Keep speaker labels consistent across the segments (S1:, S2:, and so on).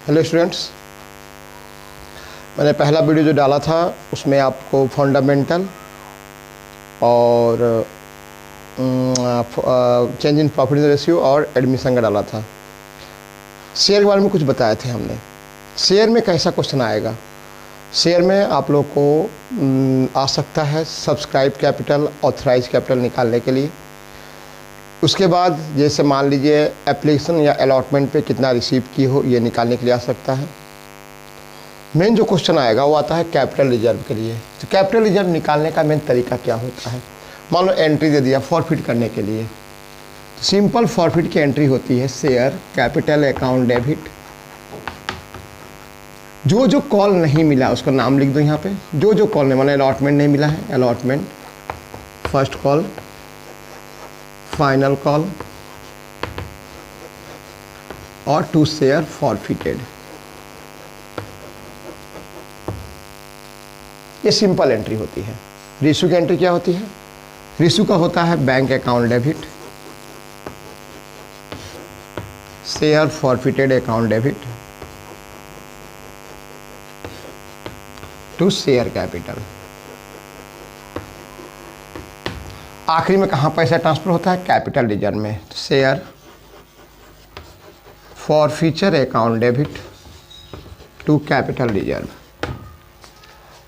S1: Hello students, मैंने पहला video जो डाला था उसमें आपको फंडामेंटल और चेंज इन प्रॉफिट रेशियो और एडमिशन का डाला था। शेयर के बारे में कुछ बताए थे हमने। शेयर में कैसा क्वेश्चन आएगा, शेयर में आप लोग को आ सकता है सब्सक्राइब कैपिटल, ऑथराइज कैपिटल निकालने के लिए। उसके बाद जैसे मान लीजिए एप्लीकेशन या अलॉटमेंट पे कितना रिसीव की हो, ये निकालने के लिए आ सकता है। मेन जो क्वेश्चन आएगा वो आता है कैपिटल रिजर्व के लिए। तो कैपिटल रिजर्व निकालने का मेन तरीका क्या होता है। मान लो एंट्री दे दिया फॉरफिट करने के लिए, तो सिंपल फॉरफिट की एंट्री होती है शेयर कैपिटल अकाउंट डेबिट। जो जो कॉल नहीं मिला उसका नाम लिख दो यहाँ पे। जो जो कॉल नहीं, माना अलॉटमेंट नहीं मिला है, allotment first call, final call और टू शेयर फॉरफिटेड। ये सिंपल एंट्री होती है। रेशियो की एंट्री क्या होती है, रेशियो का होता है bank account debit, share forfeited account debit to share capital. आखिरी में कहाँ पैसा ट्रांसफर होता है, कैपिटल रिजर्व में। तो share forfeiture account debit to capital reserve.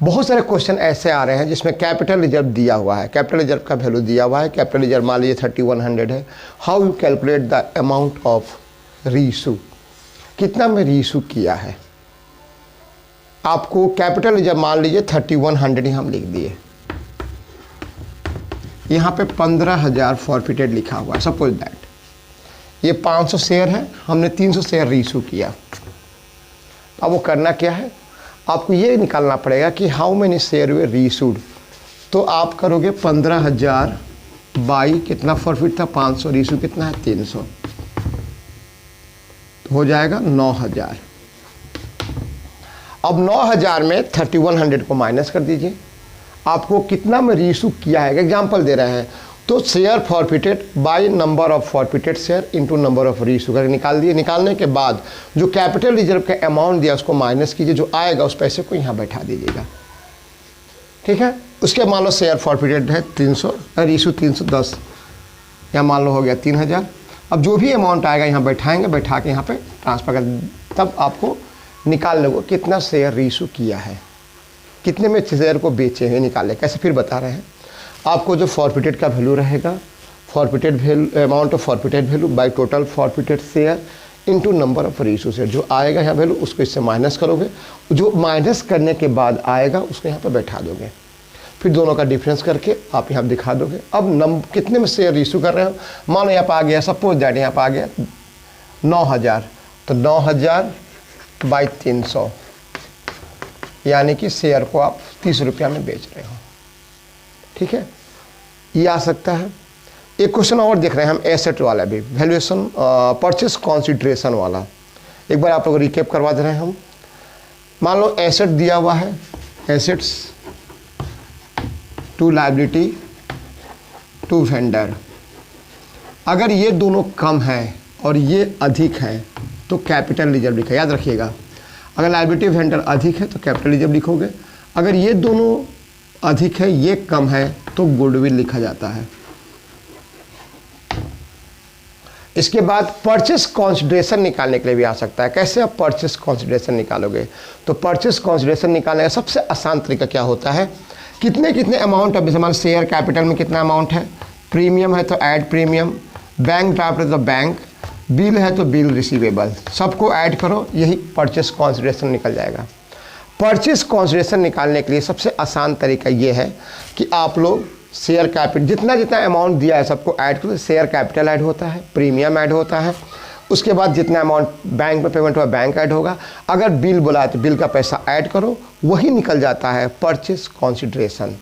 S1: बहुत सारे क्वेश्चन ऐसे आ रहे हैं जिसमें कैपिटल रिजर्व दिया हुआ है, कैपिटल रिजर्व का वैल्यू दिया हुआ है। कैपिटल रिजर्व मान लीजिए 3100 है। How you calculate the amount of reissue, कितना में रीइशू किया है। आपको कैपिटल रिजर्व मान लीजिए 3100 ही हम लिख दिए, यहाँ पे 15,000 फॉरफिटेड लिखा हुआ है। सपोज दैट ये 500 शेयर है, हमने 300 शेयर रीइशू किया। अब वो करना क्या है, आपको ये निकालना पड़ेगा कि हाउ मेनी शेयर हुए रीइशूड। तो आप करोगे 15,000 बाई कितना फॉरफिट था 500, रीइशू कितना है 300, तो हो जाएगा 9,000। अब 9,000 में 3100 को माइनस कर दीजिए। आपको कितना में रीइशू किया है, एग्जाम्पल दे रहे हैं तो share forfeited by number of forfeited share into number of reissue करके निकाल दिए। निकालने के बाद जो कैपिटल रिजर्व का अमाउंट दिया उसको माइनस कीजिए, जो आएगा उस पैसे को यहाँ बैठा दीजिएगा। ठीक है, उसके मान लो शेयर फॉरफिटेड है 300, रीइशू 310, यहाँ मान लो हो गया 3,000। अब जो भी अमाउंट आएगा यहाँ बैठाएंगे, बैठा के यहाँ पे ट्रांसफर कर, तब आपको निकाल लोगे कितना शेयर रीइशू किया है, कितने में शेयर को बेचे हैं निकाले। कैसे फिर बता रहे हैं आपको। जो फॉरफिटेड का वैल्यू रहेगा, forfeited value, amount of forfeited value by total forfeited share into number of reissue share. जो आएगा यहाँ वैल्यू उसको इससे माइनस करोगे, जो माइनस करने के बाद आएगा उसको यहाँ पर बैठा दोगे। फिर दोनों का डिफरेंस करके आप यहाँ दिखा दोगे। अब कितने में शेयर रीइशू कर रहे हो, मान लो यहाँ पर आ गया, सपोज दैट यहाँ पर आ गया 9,000, तो 9,000 बाई 300 यानी कि शेयर को आप 30 रुपया में बेच रहे हो। ठीक है, ये आ सकता है। एक क्वेश्चन और देख रहे हैं हम एसेट वाला भी, वैल्यूएशन परचेस कंसीडरेशन वाला। एक बार आप लोग रिकेप करवा दे रहे हैं हम। मान लो एसेट दिया हुआ है, assets to liability to vendor. अगर ये दोनों कम है और ये अधिक है तो कैपिटल रिजर्व लिखा, याद रखिएगा। अगर लायबिलिटी वेंडर अधिक है तो कैपिटल रिजर्व लिखोगे, अगर ये दोनों अधिक है ये कम है तो गुडविल लिखा जाता है। इसके बाद परचेस कंसीडरेशन निकालने के लिए भी आ सकता है। कैसे आप परचेस कंसीडरेशन निकालोगे, तो परचेस कंसीडरेशन निकालने का सबसे आसान तरीका क्या होता है, कितने कितने अमाउंट, अब हमारे शेयर कैपिटल में कितना अमाउंट है, प्रीमियम है तो ऐड प्रीमियम, बैंक ड्राफ्ट है तो बैंक, बिल है तो बिल रिसीवेबल, सबको ऐड करो, यही परचेस कंसीडरेशन निकल जाएगा। परचेस कंसीडरेशन निकालने के लिए सबसे आसान तरीका ये है कि आप लोग शेयर कैपिटल जितना जितना अमाउंट दिया है सबको ऐड करो। शेयर कैपिटल ऐड होता है, प्रीमियम ऐड होता है, उसके बाद जितना अमाउंट बैंक में पेमेंट हुआ बैंक ऐड होगा, अगर बिल बोला है तो बिल का पैसा ऐड करो, वही निकल जाता है परचेस कंसीडरेशन।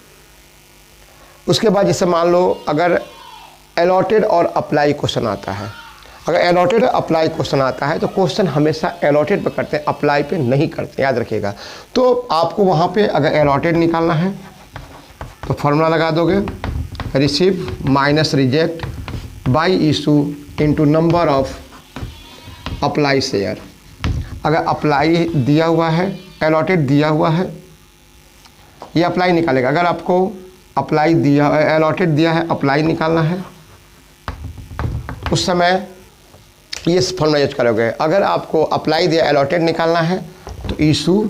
S1: उसके बाद जैसे मान लो अगर अलॉटेड और अप्लाई क्वेश्चन आता है, अगर अलॉटेड और अप्लाई क्वेश्चन आता है तो क्वेश्चन हमेशा अलॉटेड पे करते हैं, अप्लाई पे नहीं करते, याद रखिएगा। तो आपको वहाँ पे अगर अलॉटेड निकालना है तो फॉर्मूला लगा दोगे, receive minus reject by issue into number of apply share. अगर अप्लाई दिया हुआ है, अलॉटेड दिया हुआ है, ये अप्लाई निकालेगा। अगर आपको अप्लाई दिया, अलॉटेड दिया है, अप्लाई निकालना है, उस समय ये फॉर्मूला यूज करोगे। अगर आपको अप्लाई दिया, अलॉटेड निकालना है, तो issue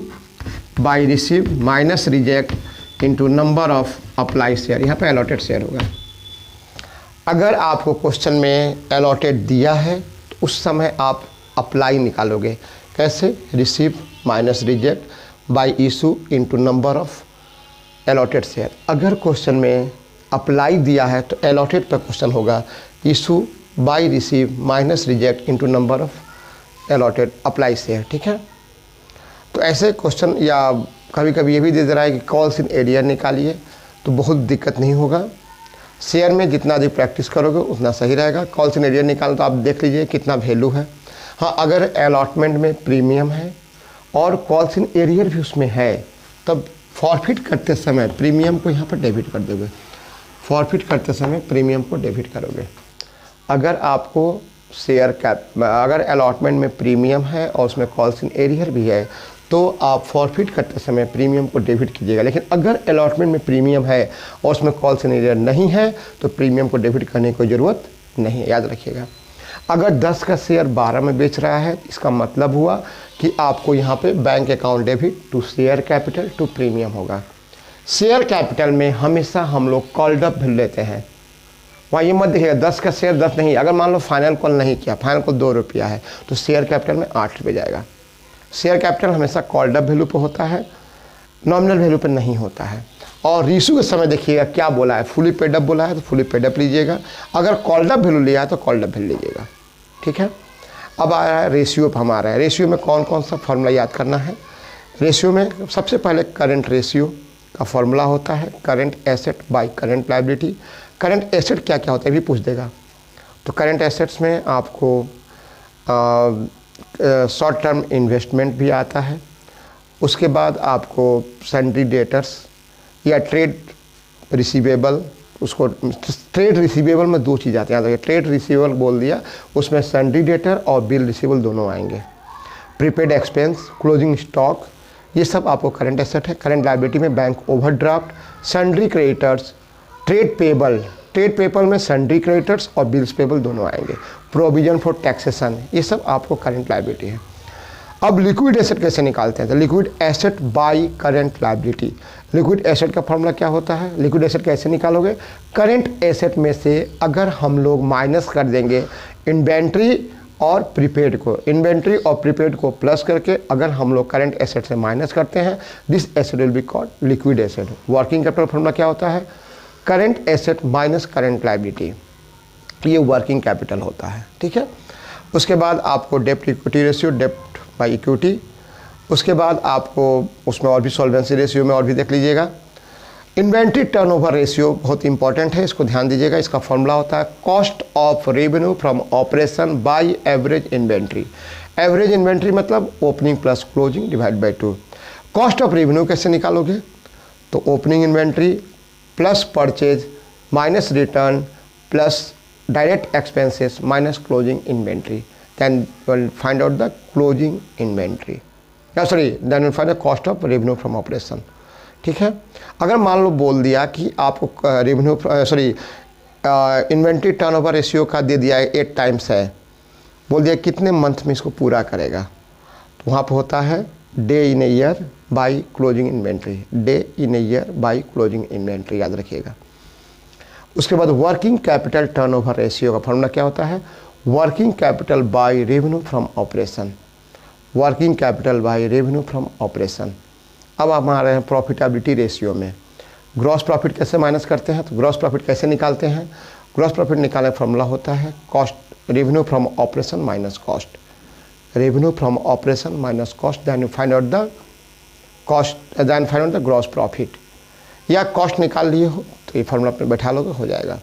S1: bye receive minus reject into number of apply share, यहाँ पे अलॉटेड शेयर होगा। अगर आपको क्वेश्चन में अलॉटेड दिया है तो उस समय आप अप्लाई निकालोगे। कैसे? Receive minus reject bye issue into number of allotted share. अगर क्वेश्चन में अप्लाई दिया है तो अलॉटेड पर क्वेश्चन होगा, issue bye receive minus reject into number of allotted apply share. ठीक है, तो ऐसे क्वेश्चन, या कभी कभी ये भी दे रहा है कि कॉल्स इन एरिया निकालिए, तो बहुत दिक्कत नहीं होगा। शेयर में जितना अधिक प्रैक्टिस करोगे उतना सही रहेगा। कॉल्स इन एरिया निकालना तो आप देख लीजिए कितना वैल्यू है। हाँ, अगर अलॉटमेंट में प्रीमियम है और कॉल्स इन एरियर भी उसमें है, तब फॉरफिट करते समय प्रीमियम को यहाँ पर डेबिट कर दोगे। फॉरफिट करते समय प्रीमियम को डेबिट करोगे। अगर आपको शेयर कैप, अगर अलॉटमेंट में प्रीमियम है और उसमें कॉल्स इन एरियर भी है, तो आप फॉरफिट करते समय प्रीमियम को डेबिट कीजिएगा। लेकिन अगर अलॉटमेंट में प्रीमियम है और उसमें कॉल्स इन एरियर नहीं है, तो प्रीमियम को डेबिट करने की ज़रूरत नहीं, याद रखिएगा। अगर 10 का शेयर 12 में बेच रहा है, इसका मतलब हुआ कि आपको यहाँ पे bank account debit to share capital to premium होगा। शेयर कैपिटल में हमेशा हम लोग कॉल्ड अप वैल्यू लेते हैं। वहाँ ये मत देखिएगा 10 का शेयर 10 नहीं। अगर मान लो फाइनल कॉल नहीं किया, फाइनल कॉल 2 रुपया है, तो शेयर कैपिटल में 8 रुपये जाएगा। शेयर कैपिटल हमेशा कॉल्ड अप वैल्यू पे होता है, नॉमिनल वैल्यू पे नहीं होता है। और रीशू के समय देखिएगा क्या बोला है, फुली पेड अप बोला है तो फुली पेड अप लीजिएगा। अगर कॉल्ड अप वैल्यू लिया है तो कॉल्ड अप वैल्यू लीजिएगा। ठीक है, अब आ रहा है रेशियो पर हमारा है। रेशियो में कौन कौन सा फॉर्मूला याद करना है। रेशियो में सबसे पहले करंट रेशियो का फॉर्मूला होता है, current asset by current liability. Current asset क्या क्या होता है भी पूछ देगा। तो करंट एसेट्स में आपको शॉर्ट टर्म इन्वेस्टमेंट भी आता है। उसके बाद आपको सन्ड्री डेटर्स या ट्रेड रिसीवेबल, उसको ट्रेड रिसीवेबल में 2 चीज़ आती हैं। ट्रेड रिसीवेबल बोल दिया, उसमें सन्ड्री डेटर और बिल रिसीवेबल दोनों आएंगे। प्रीपेड एक्सपेंस, क्लोजिंग स्टॉक, ये सब आपको करंट एसेट है। करंट लायबिलिटी में bank overdraft, sundry creditors, trade payable, trade payable में सन्ड्री क्रेडिटर्स और बिल्स पेबल दोनों आएंगे। प्रोविजन फॉर टैक्सेशन, ये सब आपको करंट लायबिलिटी है। अब लिक्विड एसेट कैसे निकालते हैं, तो liquid asset by current liability. Liquid asset का फॉर्मूला क्या होता है, लिक्विड एसेट कैसे निकालोगे। करंट एसेट में से अगर हम लोग माइनस कर देंगे इन्वेंट्री और प्रीपेड को, इन्वेंट्री और प्रीपेड को प्लस करके अगर हम लोग करंट एसेट से माइनस करते हैं, this asset will be called liquid asset. Working capital formula क्या होता है, current asset minus current liability, ये वर्किंग कैपिटल होता है। ठीक है, उसके बाद आपको डेप्ट equity ratio, dept by equity. उसके बाद आपको उसमें और भी सॉल्वेंसी रेशियो में और भी देख लीजिएगा। इन्वेंट्री टर्नओवर रेशियो बहुत इंपॉर्टेंट है, इसको ध्यान दीजिएगा। इसका फॉर्मूला होता है cost of revenue from operation by average inventory. Average inventory मतलब opening plus closing divide by 2। Cost of revenue कैसे निकालोगे, तो opening inventory plus purchase minus return plus direct expenses minus closing inventory, then you will find out the closing inventory, then you will find the cost of revenue from operation। ठीक है, अगर मान लो बोल दिया कि आपको रेवेन्यू इन्वेंट्री टर्नओवर रेशियो का दे दिया है 8 टाइम्स है, बोल दिया कितने मंथ में इसको पूरा करेगा, तो वहाँ पर होता है day in a year by closing inventory, day in a year by closing inventory, याद रखिएगा। उसके बाद वर्किंग कैपिटल टर्नओवर रेशियो का फॉर्मूला क्या होता है, working capital by revenue from operation, working capital by revenue from operation. अब हम आ रहे हैं प्रॉफिटेबिलिटी रेशियो में। ग्रॉस प्रॉफिट कैसे माइनस करते हैं, तो ग्रॉस प्रॉफिट कैसे निकालते हैं, ग्रॉस प्रॉफिट निकालने का फॉर्मूला होता है cost revenue from operation minus cost, revenue from operation minus cost, then you find out the cost, then find out the gross profit. या कॉस्ट निकाल लिए हो तो ये फॉर्मूला पे बैठा लोगे, हो जाएगा।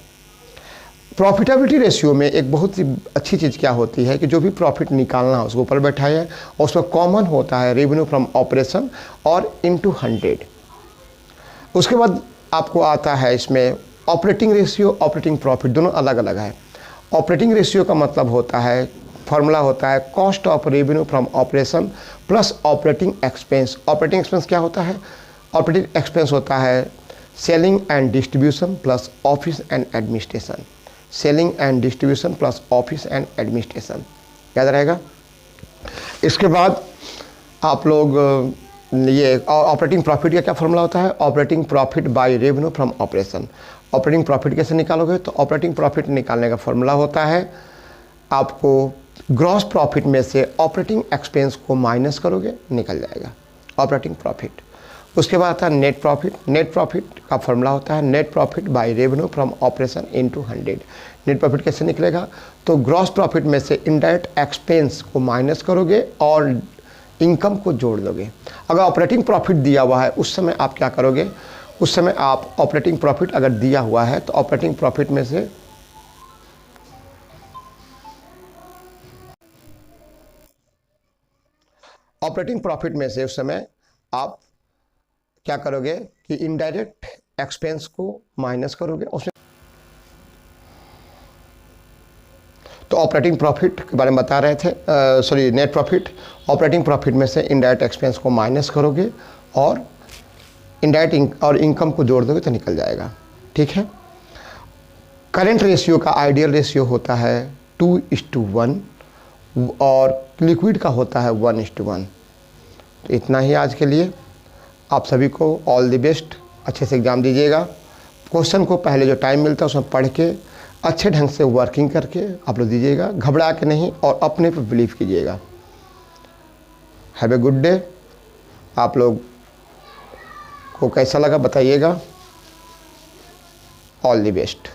S1: प्रॉफिटेबिलिटी रेशियो में एक बहुत ही अच्छी चीज़ क्या होती है कि जो भी प्रॉफिट निकालना है उसको ऊपर बैठाए और उसमें कॉमन होता है रेवेन्यू फ्रॉम ऑपरेशन और इनटू 100। उसके बाद आपको आता है इसमें ऑपरेटिंग रेशियो, ऑपरेटिंग प्रॉफिट, दोनों अलग अलग है। ऑपरेटिंग रेशियो का मतलब होता है फॉर्मूला होता है cost of revenue from operation plus operating expense. Operating expense क्या होता है? ऑपरेटिंग एक्सपेंस होता है selling and distribution plus office and administration. Selling and distribution plus office and administration याद रहेगा। इसके बाद आप लोग ये ऑपरेटिंग प्रॉफिट का क्या फॉर्मूला होता है? Operating profit by revenue from operation. Operating profit कैसे निकालोगे? तो ऑपरेटिंग प्रॉफिट निकालने का फॉर्मूला होता है आपको ग्रॉस प्रॉफिट में से ऑपरेटिंग एक्सपेंस को माइनस करोगे निकल जाएगा ऑपरेटिंग प्रॉफिट। उसके बाद आता है नेट प्रॉफिट। नेट प्रॉफिट का फॉर्मूला होता है net profit by revenue from operation into 100। Net profit कैसे निकलेगा? तो ग्रॉस प्रॉफिट में से इनडायरेक्ट एक्सपेंस को माइनस करोगे और इनकम को जोड़ दोगे। अगर ऑपरेटिंग प्रॉफिट दिया हुआ है उस समय आप क्या करोगे? उस समय आप ऑपरेटिंग प्रॉफिट अगर दिया हुआ है तो ऑपरेटिंग प्रॉफिट में से उस समय आप क्या करोगे कि इनडायरेक्ट एक्सपेंस को माइनस करोगे उसमें। तो ऑपरेटिंग प्रॉफिट के बारे में बता रहे थे, sorry net profit. Operating profit में से इनडायरेक्ट एक्सपेंस को माइनस करोगे और इनडायरेक्ट और इनकम को जोड़ दोगे तो निकल जाएगा। ठीक है। करेंट रेशियो का आइडियल रेशियो होता है 2:1 और लिक्विड का होता है 1:1। तो इतना ही आज के लिए। आप सभी को ऑल द बेस्ट। अच्छे से एग्ज़ाम दीजिएगा। क्वेश्चन को पहले जो टाइम मिलता है उसमें पढ़ के अच्छे ढंग से वर्किंग करके आप लोग दीजिएगा, घबरा के नहीं और अपने पर बिलीव कीजिएगा। Have a good day. आप लोग को कैसा लगा बताइएगा। All the best.